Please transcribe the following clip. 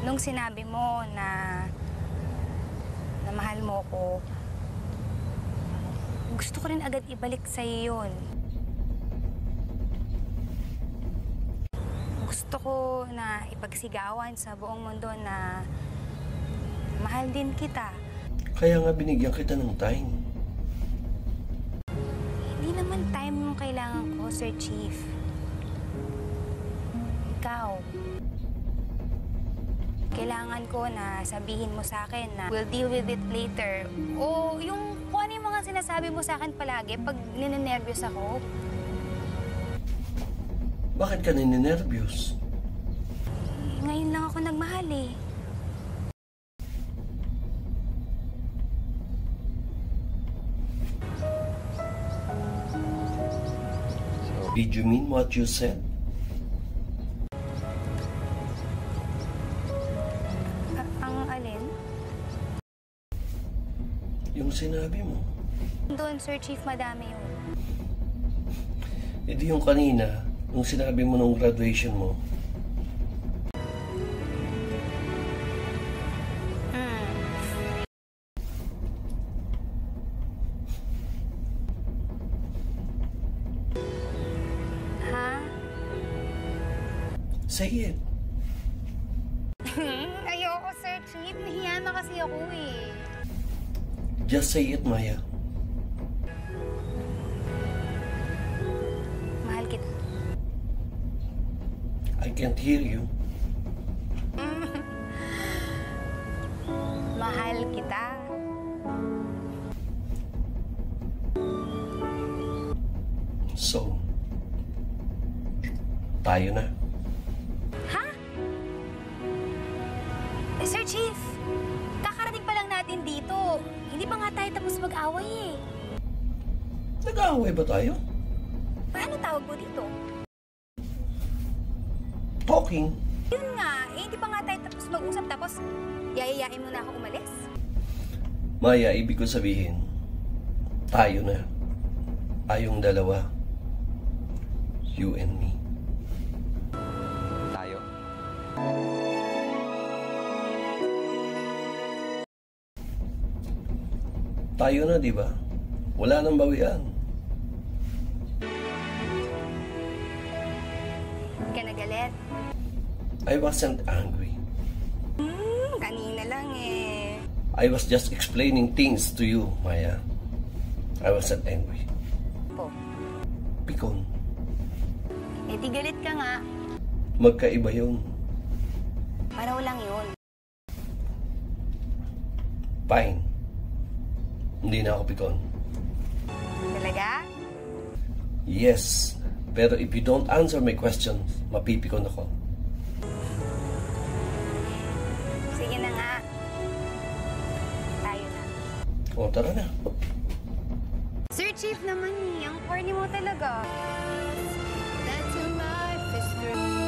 Nung sinabi mo na mahal mo ko, gusto ko rin agad ibalik sa'yo yun. Gusto ko na ipagsigawan sa buong mundo na mahal din kita. Kaya nga binigyan kita ng time. Hindi naman time yung kailangan ko, Sir Chief. Ikaw. Kailangan ko na sabihin mo sa akin na we'll deal with it later. O yung kung ano yung mga sinasabi mo sa akin palagi pag ninenervyos ako. Bakit ka ninenervyos? Ngayon lang ako nagmahal eh. Did you mean what you said? Ang alin? Yung sinabi mo. Doon, Sir Chief, madami yun. Hindi yung kanina, nung sinabi mo nung graduation mo. Say it. Ayoko, Sir Chief. Nahiya na kasi ako eh. Just say it, Maya. Mahal kita. I can't hear you. Mahal kita. So, tayo na. Ha? Sir Chief, kakarating pa lang natin dito. Hindi pa nga tayo tapos mag-away eh. Nag-aaway ba tayo? Ano tawag mo dito? Talking. Yun nga, eh hindi pa nga tayo tapos mag-usap tapos yayayain mo na ako umalis? Maya, ibig ko sabihin, tayo na. Tayong dalawa. You and me. Tayo? Tayo na, di ba? Wala nang bawian. Hindi ka nagalit? I wasn't angry. Kanina lang eh. I was just explaining things to you, Maya. I wasn't angry. Po, Pikon. eh di galit ka nga. Magkaiba yun. Paraw lang yun. Fine. Hindi na ako pikon. Talaga? Yes. Pero if you don't answer my questions, mapipikon ako. Sige na nga. Tayo na. O, tara na. Sir Chief naman eh. Ang corny mo talaga. That's your life, sister.